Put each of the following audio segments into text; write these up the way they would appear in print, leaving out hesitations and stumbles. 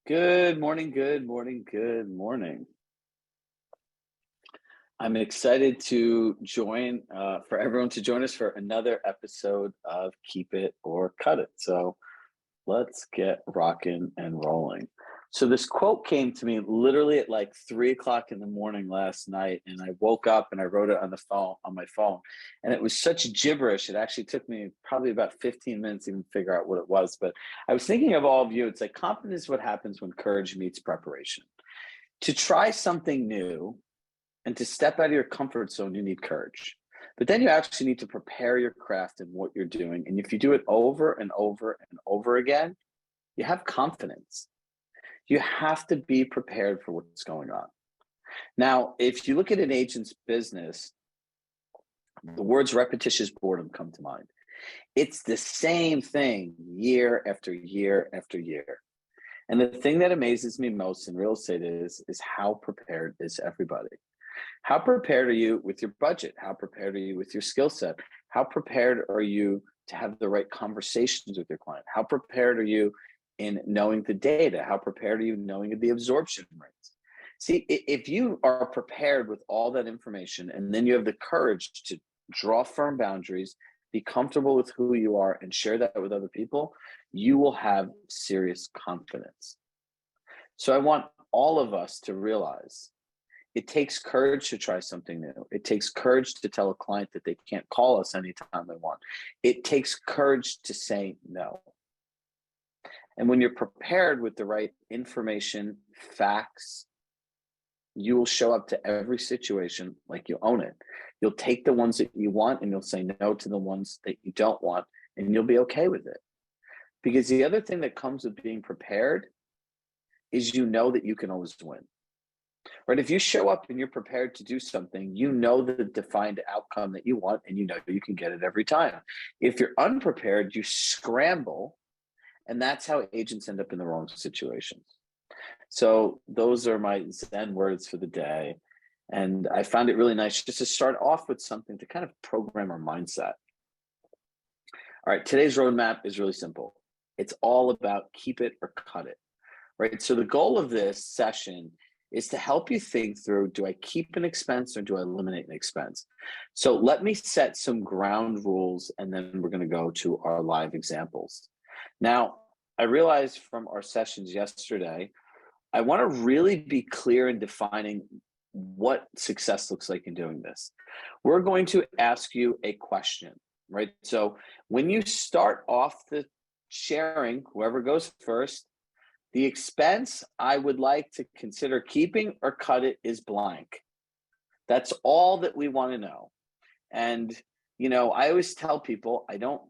Good morning, good morning, good morning. I'm excited to for everyone to join us for another episode of Keep It or Cut It. So let's get rocking and rolling. So this quote came to me literally at like 3 o'clock in the morning last night, and I woke up and I wrote it on my phone, and it was such gibberish. It actually took me probably about 15 minutes to even figure out what it was. But I was thinking of all of you. It's like confidence is what happens when courage meets preparation. To try something new and to step out of your comfort zone, you need courage. But then you actually need to prepare your craft and what you're doing. And if you do it over and over and over again, you have confidence. You have to be prepared for what's going on. Now, if you look at an agent's business, the words repetitious boredom come to mind. It's the same thing year after year after year. And the thing that amazes me most in real estate is how prepared is everybody? How prepared are you with your budget? How prepared are you with your skill set? How prepared are you to have the right conversations with your client? How prepared are you in knowing the data? How prepared are you knowing the absorption rates? See, if you are prepared with all that information and then you have the courage to draw firm boundaries, be comfortable with who you are and share that with other people, you will have serious confidence. So I want all of us to realize it takes courage to try something new. It takes courage to tell a client that they can't call us anytime they want. It takes courage to say no. And when you're prepared with the right information, facts, you will show up to every situation like you own it. You'll take the ones that you want and you'll say no to the ones that you don't want, and you'll be okay with it. Because the other thing that comes with being prepared is you know that you can always win. Right? If you show up and you're prepared to do something, you know the defined outcome that you want, and you know you can get it every time. If you're unprepared, you scramble, and that's how agents end up in the wrong situations. So those are my Zen words for the day. And I found it really nice just to start off with something to kind of program our mindset. All right, today's roadmap is really simple. It's all about keep it or cut it, right? So the goal of this session is to help you think through, do I keep an expense or do I eliminate an expense? So let me set some ground rules, and then we're going to go to our live examples. Now, I realized from our sessions yesterday, I want to really be clear in defining what success looks like in doing this. We're going to ask you a question, right? So when you start off the sharing, whoever goes first, the expense I would like to consider keeping or cut it is blank. That's all that we want to know. And, I always tell people, I don't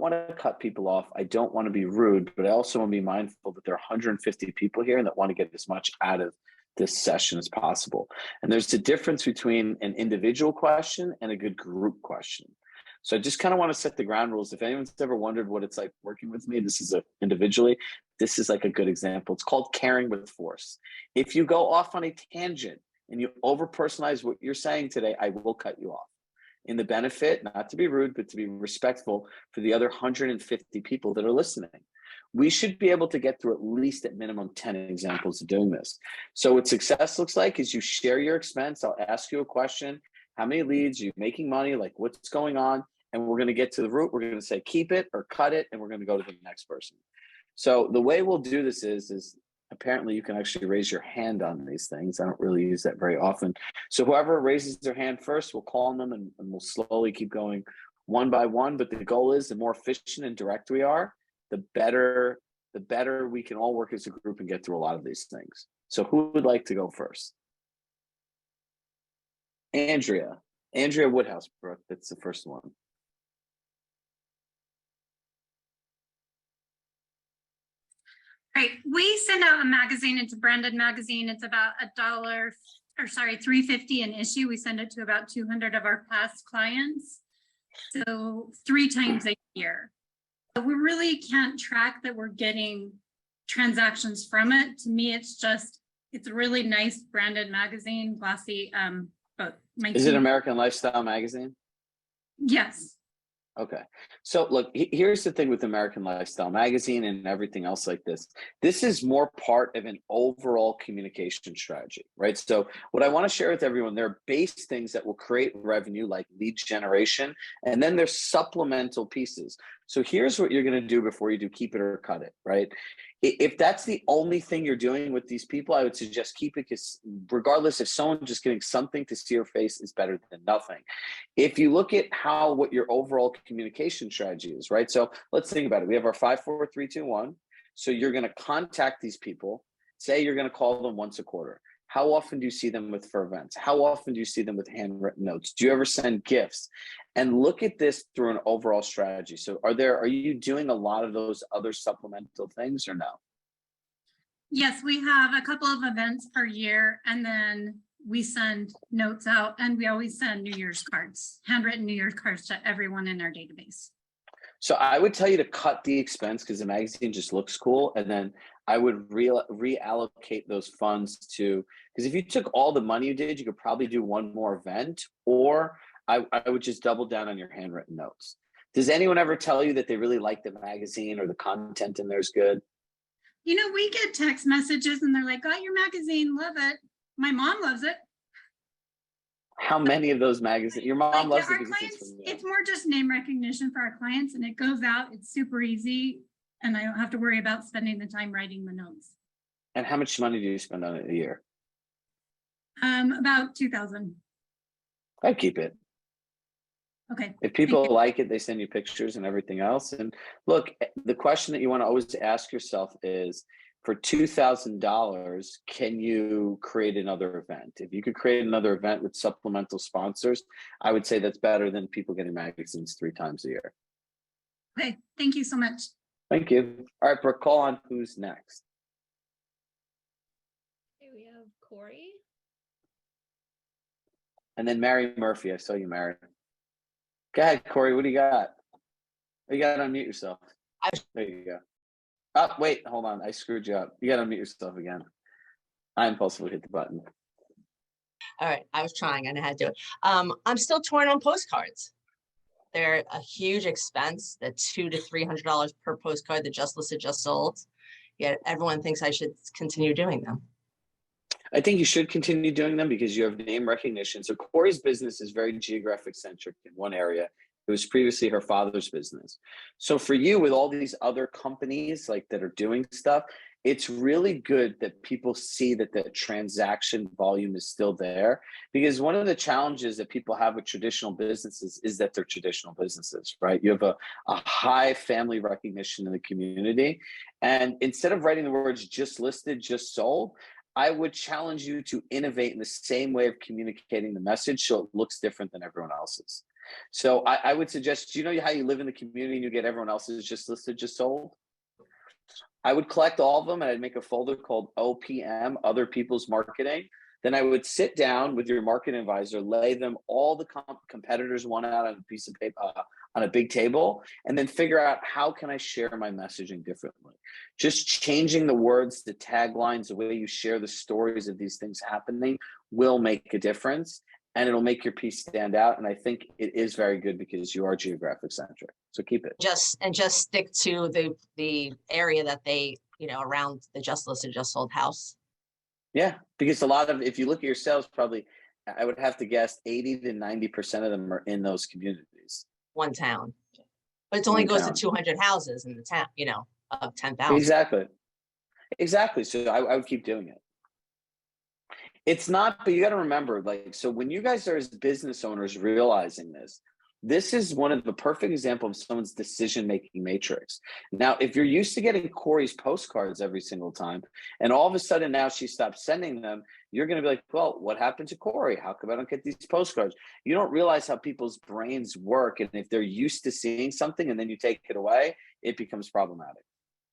want to cut people off. I don't want to be rude, but I also want to be mindful that there are 150 people here and that want to get as much out of this session as possible. And there's a difference between an individual question and a good group question. So I just kind of want to set the ground rules. If anyone's ever wondered what it's like working with me, this is like a good example. It's called caring with force. If you go off on a tangent and you over personalize what you're saying today, I will cut you off. In the benefit, not to be rude, but to be respectful for the other 150 people that are listening. We should be able to get through at least at minimum 10 examples of doing this. So what success looks like is you share your expense. I'll ask you a question. How many leads? Are you making money? Like, what's going on? And we're going to get to the root. We're going to say keep it or cut it, and we're going to go to the next person. So the way we'll do this is apparently you can actually raise your hand on these things. I don't really use that very often. So whoever raises their hand first, we'll call on them and we'll slowly keep going one by one. But the goal is the more efficient and direct we are, the better we can all work as a group and get through a lot of these things. So who would like to go first? Andrea Woodhouse, Brooke, that's the first one. Right. We send out a magazine. It's a branded magazine. It's about $3.50 an issue. We send it to about 200 of our past clients. So 3 times a year. But we really can't track that we're getting transactions from it. To me, it's a really nice branded magazine, glossy. Is it American Lifestyle magazine? Yes. Okay. So look, here's the thing with American Lifestyle Magazine and everything else like this. This is more part of an overall communication strategy, right? So what I want to share with everyone, there are base things that will create revenue like lead generation, and then there's supplemental pieces. So here's what you're going to do before you do keep it or cut it, right? If that's the only thing you're doing with these people, I would suggest keep it, because regardless, if someone just getting something to see your face is better than nothing. If you look at what your overall communication strategy is, right? So let's think about it. We have our 5, 4, 3, 2, 1. So you're going to contact these people, say you're going to call them once a quarter. How often do you see them for events? How often do you see them with handwritten notes? Do you ever send gifts? And look at this through an overall strategy. So are you doing a lot of those other supplemental things or no? Yes, we have a couple of events per year, and then we send notes out, and we always send New Year's cards, handwritten New Year's cards to everyone in our database. So I would tell you to cut the expense because the magazine just looks cool. And then I would reallocate those funds to, because if you took all the money you did, you could probably do one more event, or I would just double down on your handwritten notes. Does anyone ever tell you that they really like the magazine or the content in there is good? You know, we get text messages and they're like, got your magazine, love it. My mom loves it. How many of those magazines? Your mom loves it because it's more just name recognition for our clients, and it goes out. It's super easy, and I don't have to worry about spending the time writing the notes. And how much money do you spend on it a year? About $2,000. I keep it. Okay. If people like it, they send you pictures and everything else. And look, the question that you want to always ask yourself is, for $2,000, can you create another event? If you could create another event with supplemental sponsors, I would say that's better than people getting magazines 3 times a year. Okay, thank you so much. Thank you. All right, Brooke, call on who's next. Okay, we have Corey. And then Mary Murphy. I saw you, Mary. Go ahead, Corey. What do you got? You got to unmute yourself. There you go. Oh, wait, hold on. I screwed you up. You got to unmute yourself again. I impulsively hit the button. All right, I was trying. I know how to do it. I'm still torn on postcards. They're a huge expense. They're $200 to $300 per postcard. The just listed, just sold. Yet everyone thinks I should continue doing them. I think you should continue doing them because you have name recognition. So Corey's business is very geographic centric in one area. It was previously her father's business. So for you, with all these other companies like that are doing stuff, it's really good that people see that the transaction volume is still there, because one of the challenges that people have with traditional businesses is that they're traditional businesses, right? You have a high family recognition in the community. And instead of writing the words just listed, just sold, I would challenge you to innovate in the same way of communicating the message so it looks different than everyone else's. So I would suggest, do you know how you live in the community and you get everyone else's just listed, just sold? I would collect all of them and I'd make a folder called OPM, Other People's Marketing. Then I would sit down with your marketing advisor, lay them all the competitors one out on a piece of paper, on a big table, and then figure out how can I share my messaging differently. Just changing the words, the taglines, the way you share the stories of these things happening will make a difference, and it'll make your piece stand out. And I think it is very good because you are geographic centric. So keep it. Just stick to the area that they, around the just listed, just sold house. Yeah, because a lot of, if you look at your sales, probably, I would have to guess 80 to 90% of them are in those communities. One town. But it only goes to 200 houses in the town, of 10,000. Exactly. So I would keep doing it. It's not, but you got to remember, so when you guys are as business owners realizing this is one of the perfect example of someone's decision-making matrix. Now, if you're used to getting Corey's postcards every single time, and all of a sudden now she stops sending them, you're going to be like, well, what happened to Corey? How come I don't get these postcards? You don't realize how people's brains work. And if they're used to seeing something and then you take it away, it becomes problematic.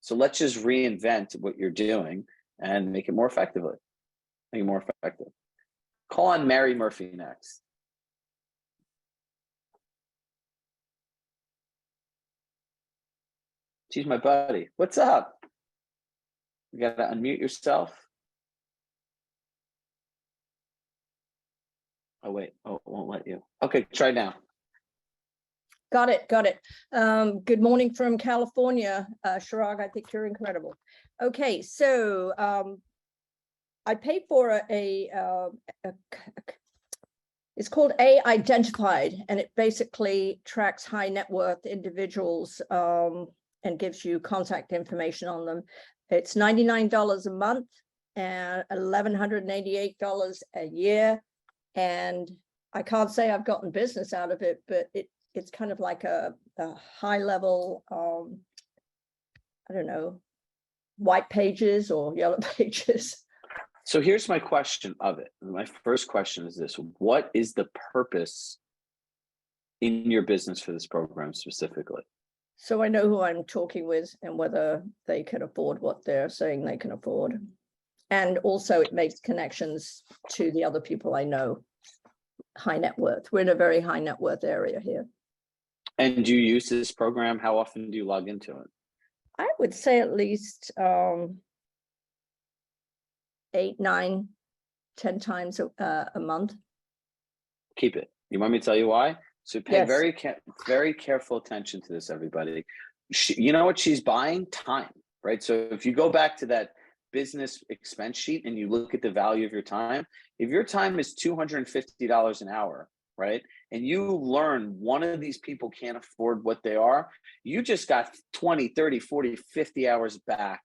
So let's just reinvent what you're doing and make it more effectively. Make it more effective. Call on Mary Murphy next. She's my buddy. What's up? You got to unmute yourself. Oh, wait. Oh, it won't let you. Okay, try now. Got it. Got it. Good morning from California. Chirag, I think you're incredible. Okay, so I paid for it's called Identified, and it basically tracks high net worth individuals and gives you contact information on them. It's $99 a month and $1,188 a year. And I can't say I've gotten business out of it, but it's kind of like a high level, I don't know, white pages or yellow pages. So here's my question of it. My first question is this: what is the purpose in your business for this program specifically? So I know who I'm talking with and whether they can afford what they're saying they can afford. And also it makes connections to the other people I know, high net worth. We're in a very high net worth area here. And do you use this program? How often do you log into it? I would say at least 8, 9, 10 times a month. Keep it. You want me to tell you why? So pay Yes. very careful attention to this, everybody. You know what she's buying? Time, right? So if you go back to that business expense sheet and you look at the value of your time, if your time is $250 an hour, right? And you learn one of these people can't afford what they are, you just got 20, 30, 40, 50 hours back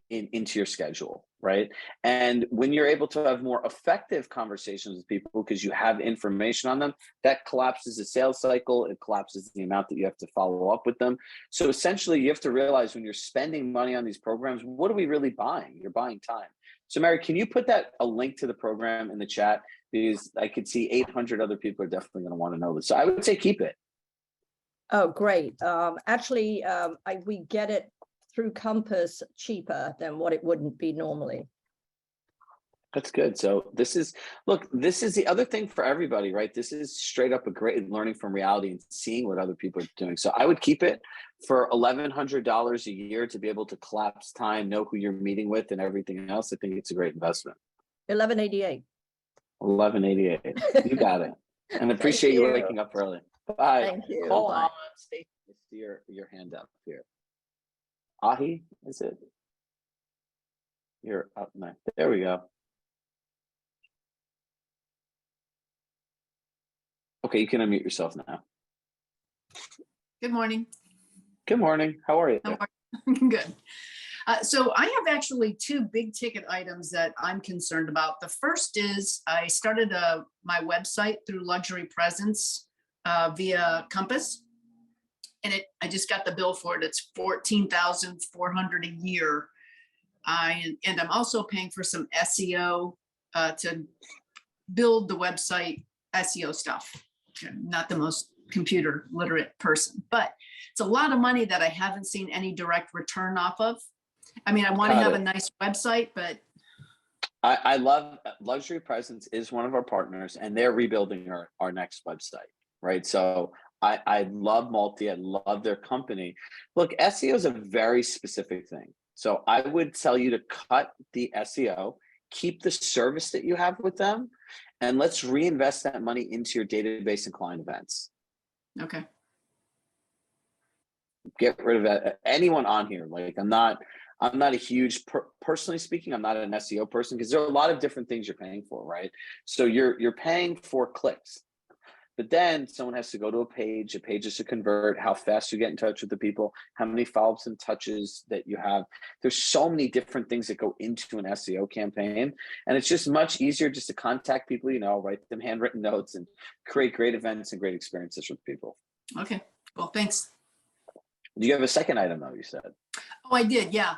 into your schedule, right? And when you're able to have more effective conversations with people because you have information on them, that collapses the sales cycle, it collapses the amount that you have to follow up with them. So essentially you have to realize when you're spending money on these programs, what are we really buying? You're buying time. So Mary, can you put a link to the program in the chat? Because I could see 800 other people are definitely going to want to know this. So I would say keep it. Oh, great. Actually, we get it through Compass cheaper than what it wouldn't be normally. That's good. So this is the other thing for everybody, right? This is straight up a great learning from reality and seeing what other people are doing. So I would keep it for $1,100 a year to be able to collapse time, know who you're meeting with and everything else. I think it's a great investment. 1188. 1188. You got it. And appreciate you waking up early. Bye. Thank you. Call Bye. on Stacy. See your hand up here. Ahi, is it? You're up next. There we go. Okay, you can unmute yourself now. Good morning. Good morning. How are you? Good. So I have actually 2 big ticket items that I'm concerned about. The first is I started my website through Luxury Presence via Compass, and I just got the bill for it. It's $14,400 a year. And I'm also paying for some SEO to build the website SEO stuff. I'm not the most computer literate person, but it's a lot of money that I haven't seen any direct return off of. I mean, I want to have a nice website, but I love Luxury Presence is one of our partners, and they're rebuilding our next website, right? So I love Multi. I love their company. Look, SEO is a very specific thing. So I would tell you to cut the SEO, keep the service that you have with them, and let's reinvest that money into your database and client events. okay. Get rid of that. Anyone on here. Like I'm not a huge, personally speaking, I'm not an SEO person because there are a lot of different things you're paying for, right? So you're paying for clicks, but then someone has to go to a page has to convert, how fast you get in touch with the people, how many follow-ups and touches that you have. There's so many different things that go into an SEO campaign. And it's just much easier just to contact people, write them handwritten notes and create great events and great experiences with people. Okay. Well, thanks. Do you have a second item though, you said? Oh, I did. Yeah.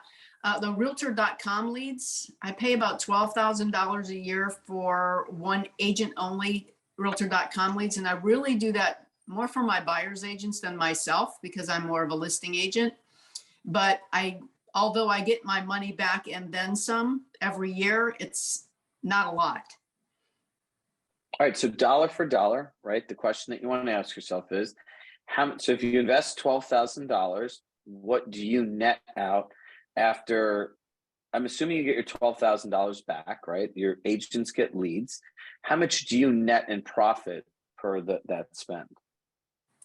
The realtor.com leads, I pay about $12,000 a year for one agent only realtor.com leads. And I really do that more for my buyer's agents than myself because I'm more of a listing agent. But although I get my money back and then some every year, it's not a lot. All right. So dollar for dollar, right? The question that you want to ask yourself is so if you invest $12,000, what do you net out after? I'm assuming you get your $12,000 back, right? Your agents get leads. How much do you net in profit per that spend?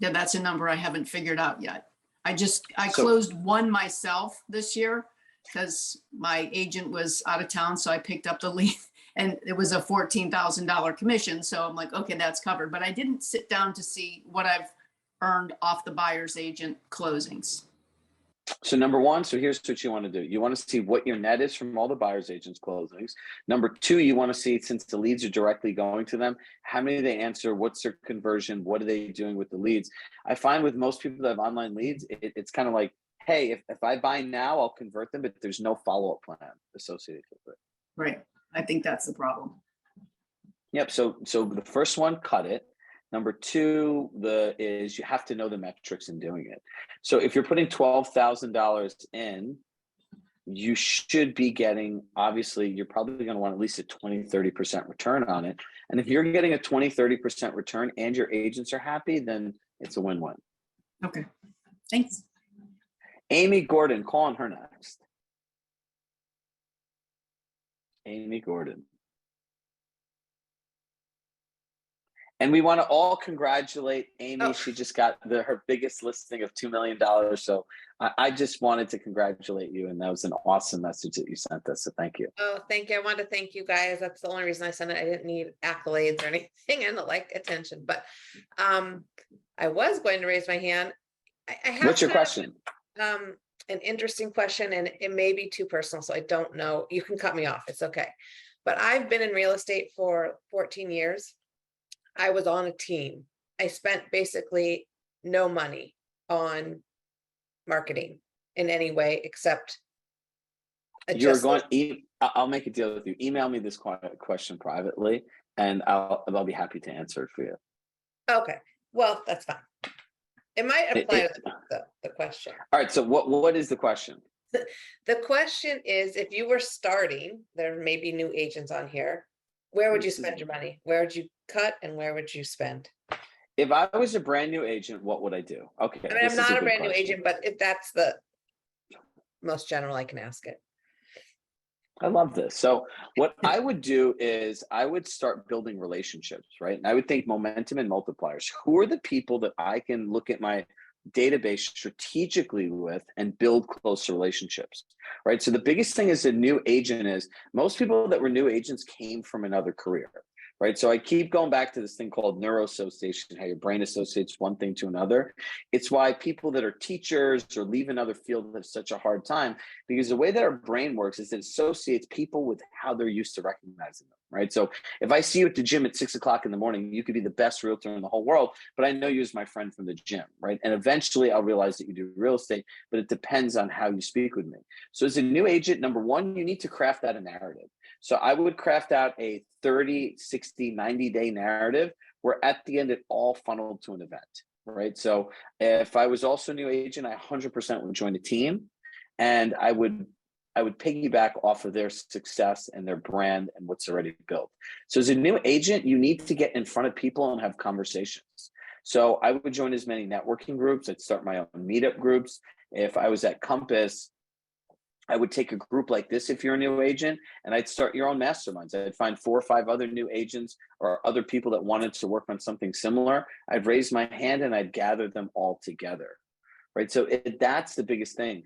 Yeah, that's a number I haven't figured out yet. I So- closed one myself this year because my agent was out of town, so I picked up the lead and it was a $14,000 commission. So I'm like, okay, that's covered. But I didn't sit down to see what I've earned off the buyer's agent closings. So number one, so here's what you want to do. You want to see what your net is from all the buyer's agents closings. Number two, you want to see, since the leads are directly going to them, how many they answer, what's their conversion, what are they doing with the leads? I find with most people that have online leads, it's kind of like, hey, if I buy now, I'll convert them, but there's no follow-up plan associated with it. Right. I think that's the problem. Yep. So the first one, cut it. Number two, is you have to know the metrics in doing it. So if you're putting $12,000 in, you should be getting, obviously, you're probably going to want at least a 20-30% return on it. And if you're getting a 20-30% return and your agents are happy, then it's a win-win. Okay. Thanks. Amy Gordon, call on her next. Amy Gordon. And we want to all congratulate Amy. Oh. She just got her biggest listing of $2 million. So I just wanted to congratulate you. And that was an awesome message that you sent us. So thank you. Oh, thank you. I wanted to thank you guys. That's the only reason I sent it. I didn't need accolades or anything and like attention, but I was going to raise my hand. I have What's your question? An interesting question, and it may be too personal, so I don't know. You can cut me off. It's okay. But I've been in real estate for 14 years. I was on a team. I spent basically no money on marketing in any way except You're going. I'll make a deal with you. Email me this question privately, and I'll be happy to answer it for you. Okay. Well, that's fine. It might apply to the question. All right. So what is the question? The question is, if you were starting, there may be new agents on here. Where would you spend your money? Where would you cut and where would you spend? If I was a brand new agent, what would I do? Okay. I mean, I'm not a brand new agent, but if that's the most general, I can ask it. I love this. So what I would do is I would start building relationships, right? And I would think momentum and multipliers. Who are the people that I can look at my database strategically with and build closer relationships, right? So the biggest thing as a new agent is most people that were new agents came from another career, right? So I keep going back to this thing called neuroassociation, how your brain associates one thing to another. It's why people that are teachers or leave another field have such a hard time, because the way that our brain works is it associates people with how they're used to recognizing them, right? So if I see you at the gym at 6 o'clock in the morning, you could be the best realtor in the whole world, but I know you as my friend from the gym, right? And eventually I'll realize that you do real estate, but it depends on how you speak with me. So as a new agent, number one, you need to craft out a narrative. So I would craft out a 30, 60, 90-day narrative where at the end it all funneled to an event, right? So if I was also a new agent, I 100% would join a team, and I would piggyback off of their success and their brand and what's already built. So as a new agent, you need to get in front of people and have conversations. So I would join as many networking groups. I'd start my own meetup groups. If I was at Compass, I would take a group like this if you're a new agent, and I'd start your own masterminds. I'd find 4 or 5 other new agents or other people that wanted to work on something similar. I'd raise my hand and I'd gather them all together, right? So that's the biggest thing.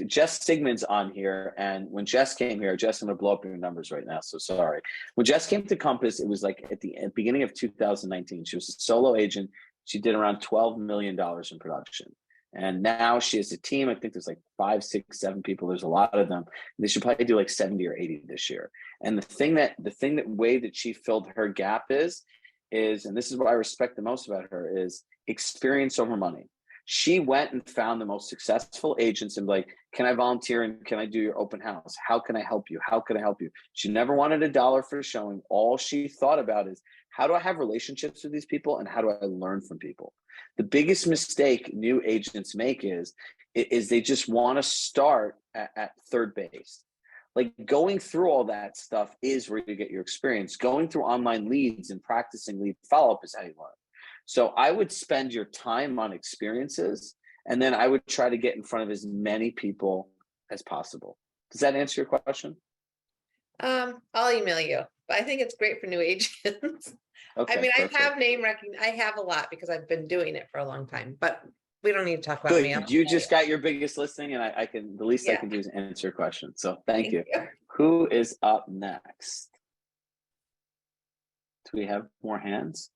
Jess Sigmund's on here, and when Jess came here, Jess, I'm going to blow up your numbers right now, so sorry. When Jess came to Compass, it was like at the beginning of 2019. She was a solo agent. She did around $12 million in production. And now she has a team. I think there's like 5, 6, 7 people. There's a lot of them. They should probably do like 70 or 80 this year. And the way that she filled her gap is, and this is what I respect the most about her, is experience over money. She went and found the most successful agents and like, can I volunteer and can I do your open house? How can I help you? How can I help you? She never wanted a dollar for showing. All she thought about is, how do I have relationships with these people and how do I learn from people? The biggest mistake new agents make is they just want to start at third base. Like, going through all that stuff is where you get your experience. Going through online leads and practicing lead follow-up is how you learn. So I would spend your time on experiences, and then I would try to get in front of as many people as possible. Does that answer your question? I'll email you. But I think it's great for new agents. Okay, I mean, I perfect. have I have a lot because I've been doing it for a long time, but we don't need to talk about me. Good. You just got your biggest listing, and I can, the least I Yeah. can do is answer your question. So thank Thank you. you. Who is up next? Do we have more hands?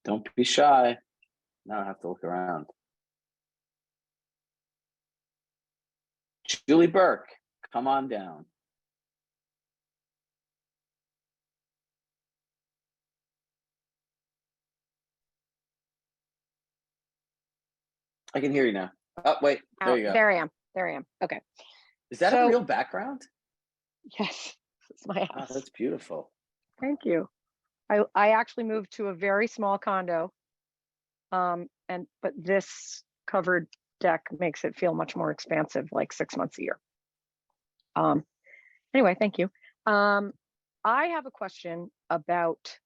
Don't be shy. Now I have to look around. Julie Burke, come on down. I can hear you now. Oh, wait, there you go. There I am. There I am. Okay. Is that a So- real background? Yes, it's my Oh, house. that's beautiful. Thank you. I actually moved to a very small condo. But this covered deck makes it feel much more expansive, like 6 months a year. Anyway, thank you. I have a question about,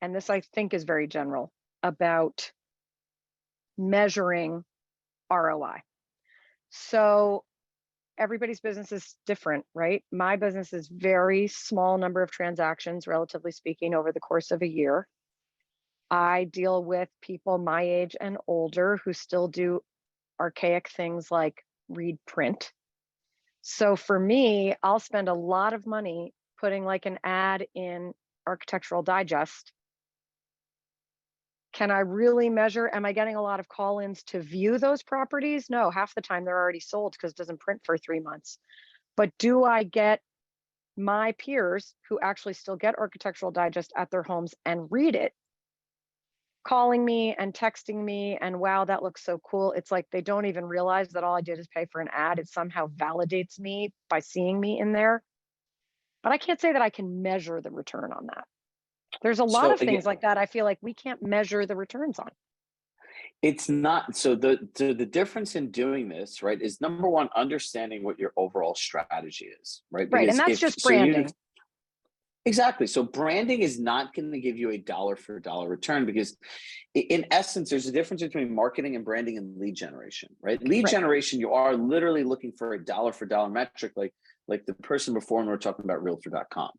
and this I think is very general, about measuring ROI. So everybody's business is different, right? My business is very small number of transactions, relatively speaking, over the course of a year. I deal with people my age and older who still do archaic things like read print. So for me, I'll spend a lot of money putting like an ad in Architectural Digest. Can I really measure? Am I getting a lot of call-ins to view those properties? No, half the time they're already sold because it doesn't print for 3 months. But do I get my peers who actually still get Architectural Digest at their homes and read it, calling me and texting me, and wow, that looks so cool. It's like they don't even realize that all I did is pay for an ad. It somehow validates me by seeing me in there. But I can't say that I can measure the return on that. There's a lot of things like that I feel like we can't measure the returns on. It's not, so the difference in doing this, right, is number one, understanding what your overall strategy is, right? Right, and that's just branding. Exactly. So branding is not going to give you a dollar for dollar return, because in essence, there's a difference between marketing and branding and lead generation, right? Lead generation, you are literally looking for a dollar for dollar metric, like the person before when we were talking about realtor.com.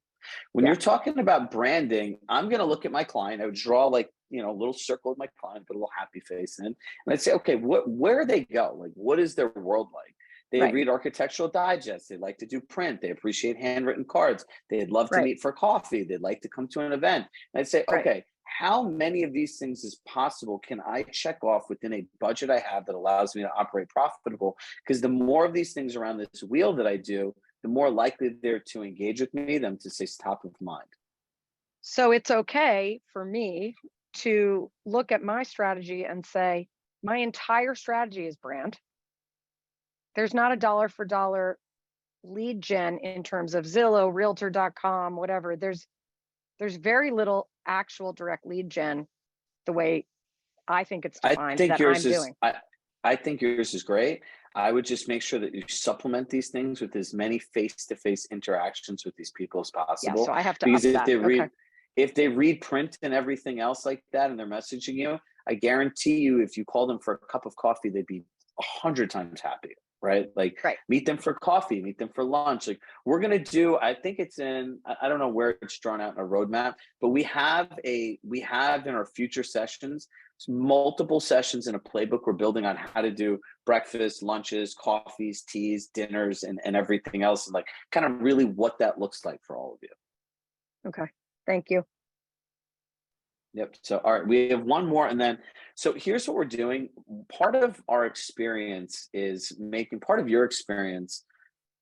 When you're talking about branding, I'm going to look at my client. I would draw a little circle with my client, put a little happy face in, and I'd say, okay, where they go? Like, what is their world like? They read Architectural Digest. They like to do print. They appreciate handwritten cards. They'd love to meet for coffee. They'd like to come to an event. And I'd say, okay, how many of these things as possible can I check off within a budget I have that allows me to operate profitable? Because the more of these things around this wheel that I do, the more likely they're to engage with me, them to stay top of mind. So it's okay for me to look at my strategy and say, my entire strategy is brand. There's not a dollar for dollar lead gen in terms of Zillow, realtor.com, whatever. There's very little actual direct lead gen the way I think it's defined that I'm doing. I think yours is great. I would just make sure that you supplement these things with as many face-to-face interactions with these people as possible. Yeah, so I have to because up that. If they read print and everything else like that and they're messaging you, I guarantee you, if you call them for a cup of coffee, they'd be 100 times happier, right? Meet them for coffee, meet them for lunch. Like, we're going to do, I think it's in, I don't know where it's drawn out in a roadmap, but we have in our future sessions, multiple sessions in a playbook we're building on how to do breakfast, lunches, coffees, teas, dinners, and everything else, and like kind of really what that looks like for all of you. Okay, thank you. Yep. So, all right, we have one more, and then, so here's what we're doing. Part of our experience is part of your experience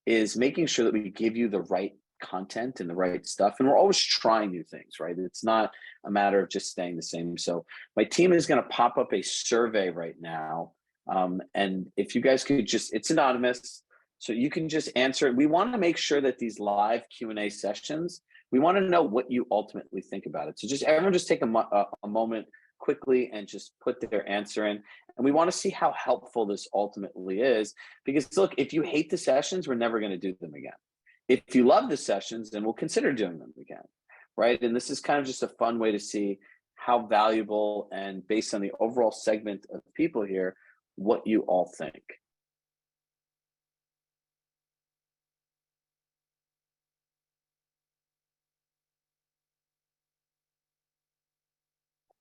is making sure that we give you the right content and the right stuff. And we're always trying new things, right? It's not a matter of just staying the same. So my team is going to pop up a survey right now. And if you guys could it's anonymous, so you can just answer it. We want to make sure that these live Q&A sessions, we want to know what you ultimately think about it. So everyone just take a moment quickly and just put their answer in. And we want to see how helpful this ultimately is, because look, if you hate the sessions, we're never going to do them again. If you love the sessions, then we'll consider doing them again, right? And this is kind of just a fun way to see how valuable, and based on the overall segment of people here, what you all think.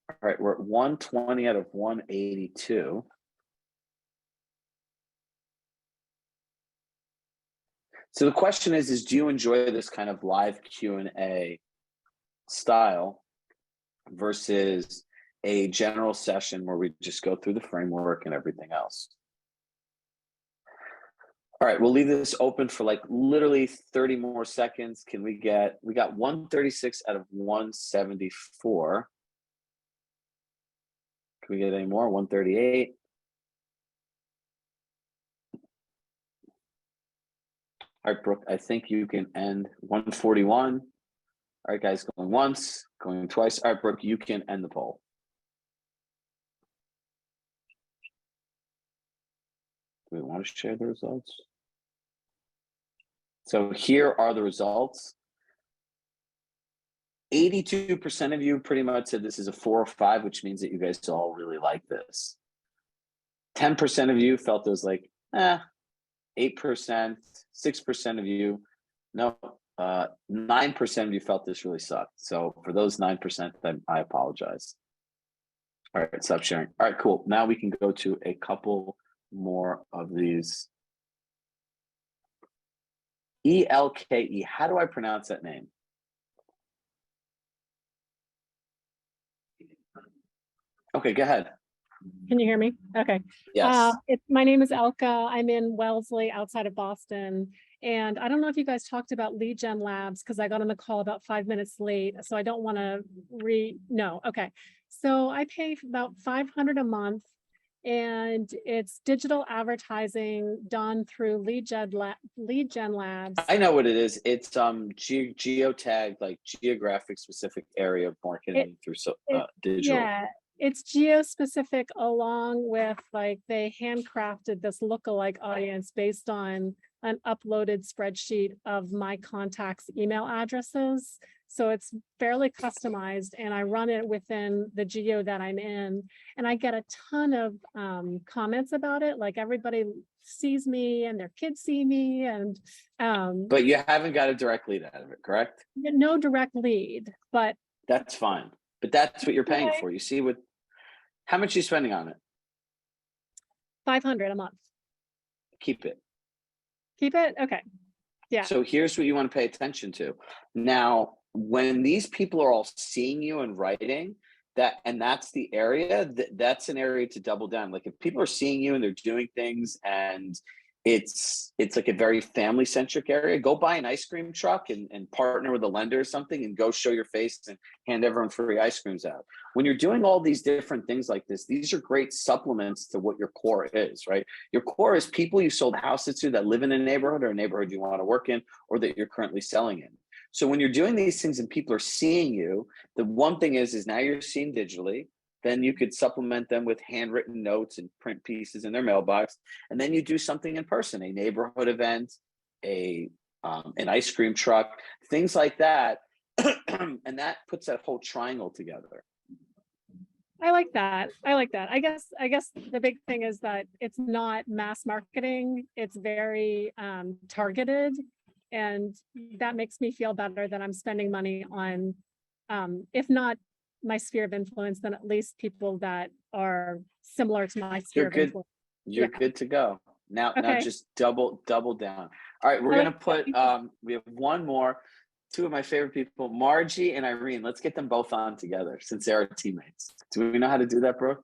All right, we're at 120 out of 182. So the question is do you enjoy this kind of live Q&A style versus a general session where we just go through the framework and everything else? All right, we'll leave this open for like literally 30 more seconds. We got 136 out of 174. Can we get any more? 138. All right, Brooke, I think you can end 141. All right, guys, going once, going twice. All right, Brooke, you can end the poll. Do we want to share the results? So here are the results. 82% of you pretty much said this is a 4 or 5, which means that you guys all really like this. 10% of you felt it was like, 8%, 6% of you, no, 9% of you felt this really sucked. So for those 9%, I apologize. All right, stop sharing. All right, cool. Now we can go to a couple more of these. ELKE, how do I pronounce that name? Okay, go ahead. Can you hear me? Okay. Yes. My name is Elka. I'm in Wellesley outside of Boston. And I don't know if you guys talked about lead gen labs because I got on the call about 5 minutes late. So I don't want to no. Okay. So I pay about $500 a month and it's digital advertising done through lead gen labs. I know what it is. It's geotag, like geographic specific area of marketing through digital. Yeah. It's geo-specific along with like they handcrafted this lookalike audience based on an uploaded spreadsheet of my contacts' email addresses. So it's fairly customized and I run it within the geo that I'm in. And I get a ton of comments about it. Like everybody sees me and their kids see me and but you haven't got a direct lead out of it, correct? No direct lead, but that's fine. But that's what you're paying for. You see how much are you spending on it? $500 a month. Keep it. Keep it? Okay. Yeah. So here's what you want to pay attention to. Now, when these people are all seeing you and writing, that's the area, that's an area to double down. Like if people are seeing you and they're doing things and it's like a very family centric area, go buy an ice cream truck and partner with a lender or something and go show your face and hand everyone free ice creams out. When you're doing all these different things like this, these are great supplements to what your core is, right? Your core is people you sold houses to that live in a neighborhood or a neighborhood you want to work in or that you're currently selling in. So when you're doing these things and people are seeing you, the one thing is now you're seen digitally. Then you could supplement them with handwritten notes and print pieces in their mailbox. And then you do something in person, a neighborhood event, an ice cream truck, things like that. And that puts that whole triangle together. I like that. I guess the big thing is that it's not mass marketing. It's very targeted. And that makes me feel better that I'm spending money on, if not my sphere of influence, then at least people that are similar to my sphere of influence. You're good to go. Now just double down. All right, we're gonna put we have one more, two of my favorite people, Margie and Irene. Let's get them both on together since they're teammates. Do we know how to do that, Brooke?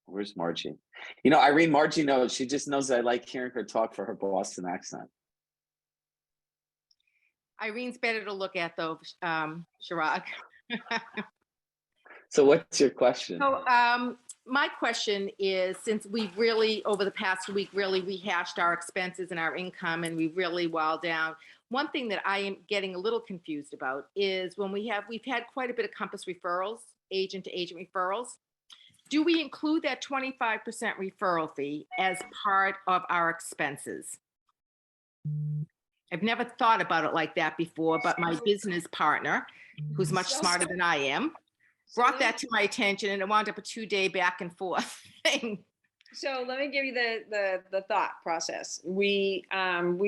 Where's Margie? You know, Irene, Margie knows. She just knows I like hearing her talk for her Boston accent. Irene's better to look at though, Chirag. So what's your question? So my question is, since we've really, over the past week, really rehashed our expenses and our income and we really while down, one thing that I am getting a little confused about is when we've had quite a bit of Compass referrals, agent to agent referrals. Do we include that 25% referral fee as part of our expenses? I've never thought about it like that before, but my business partner, who's much smarter than I am, brought that to my attention and it wound up a 2-day back and forth thing. So let me give you the thought process. We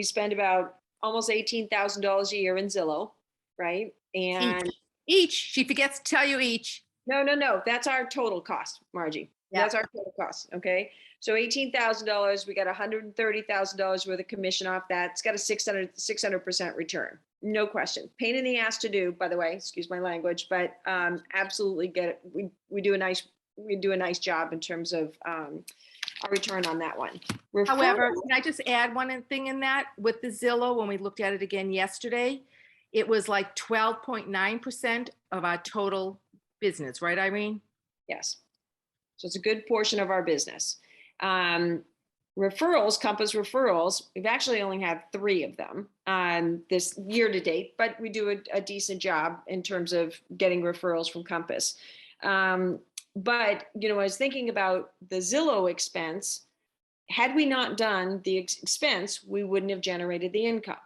spend about almost $18,000 a year in Zillow. right? And Each, she forgets to tell you each. no, that's our total cost, Margie. Yeah. That's our total cost, okay? So $18,000, we got $130,000 worth of commission off that. It's got a 600% return. No question. Pain in the ass to do, by the way, excuse my language, but absolutely get it. We do a nice job in terms of our return on that one. However, Referral- can I just add one thing in that with the Zillow, when we looked at it again yesterday, it was like 12.9% of our total business, right, Irene? Yes. So it's a good portion of our business. Referrals, Compass referrals, we've actually only had 3 of them this year to date, but we do a decent job in terms of getting referrals from Compass. But, I was thinking about the Zillow expense. Had we not done the expense, we wouldn't have generated the income.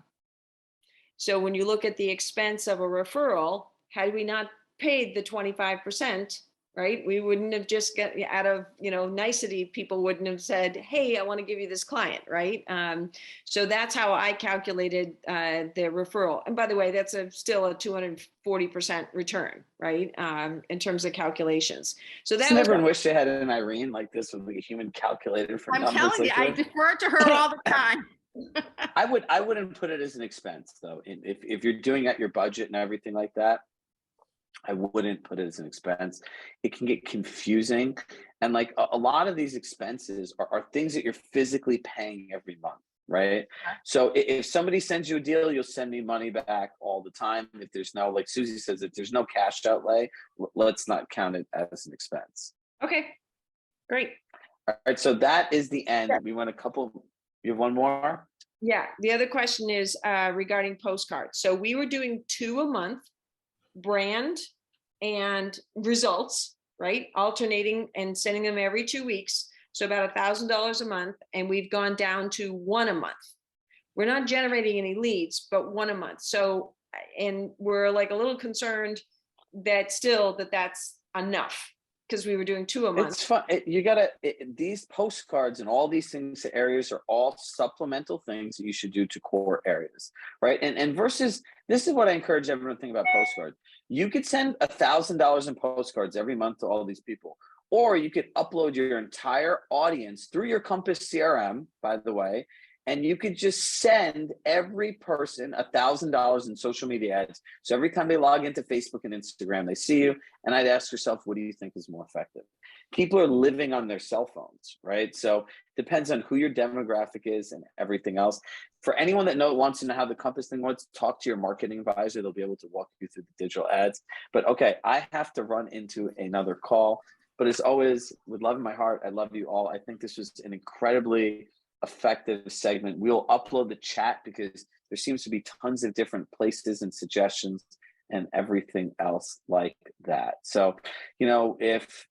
So when you look at the expense of a referral, had we not paid the 25%, right? We wouldn't have just got out of, nicety, people wouldn't have said, hey, I want to give you this client, right? So that's how I calculated the referral. And by the way, that's still a 240% return, right? In terms of calculations. So that Everyone wish they had an Irene like this with a human calculator for I'm numbers. telling you, I defer to her all the time. I wouldn't put it as an expense though. If you're doing at your budget and everything like that, I wouldn't put it as an expense. It can get confusing. And like a lot of these expenses are things that you're physically paying every month, right? So if somebody sends you a deal, you'll send me money back all the time. If there's no, like Susie says, if there's no cash outlay, let's not count it as an expense. Okay, great. All right, so that is the end. We went you have one more? Yeah, the other question is regarding postcards. So we were doing 2 a month, brand and results, right? Alternating and sending them every 2 weeks. So about $1,000 a month. And we've gone down to 1 a month. We're not generating any leads, but 1 a month. So, and we're like a little concerned that that's enough, because we were doing 2 a month. It's fun. These postcards and all these things, areas are all supplemental things that you should do to core areas, right? And versus, this is what I encourage everyone to think about postcards. You could send $1,000 in postcards every month to all these people, or you could upload your entire audience through your Compass CRM, by the way, and you could just send every person $1,000 in social media ads. So every time they log into Facebook and Instagram, they see you. And I'd ask yourself, what do you think is more effective? People are living on their cell phones, right? So it depends on who your demographic is and everything else. For anyone that wants to know how the Compass thing works, talk to your marketing advisor. They'll be able to walk you through the digital ads. But okay, I have to run into another call. But as always, with love in my heart, I love you all. I think this was an incredibly effective segment. We'll upload the chat because there seems to be tons of different places and suggestions and everything else like that. So, if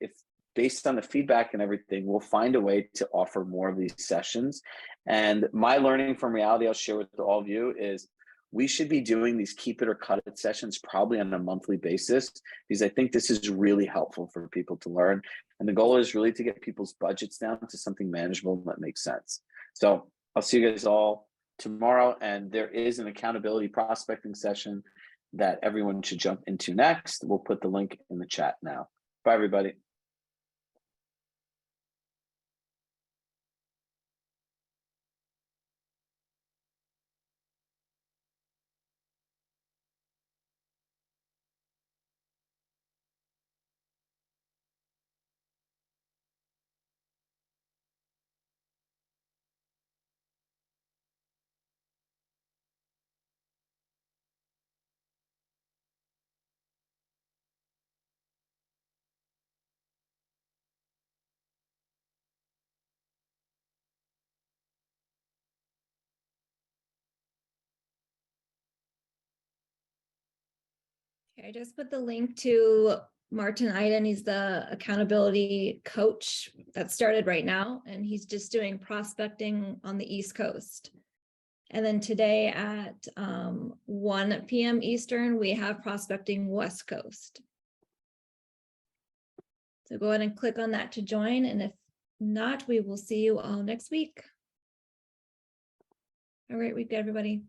based on the feedback and everything, we'll find a way to offer more of these sessions. And my learning from reality, I'll share with all of you, is we should be doing these keep it or cut it sessions probably on a monthly basis, because I think this is really helpful for people to learn. And the goal is really to get people's budgets down to something manageable that makes sense. So I'll see you guys all tomorrow. And there is an accountability prospecting session that everyone should jump into next. We'll put the link in the chat now. Bye, everybody. I just put the link to Martin Iden. He's the accountability coach that started right now, and he's just doing prospecting on the East Coast. And then today at 1 p.m. Eastern, we have prospecting West Coast. So go ahead and click on that to join. And if not, we will see you all next week. All right, we've got everybody.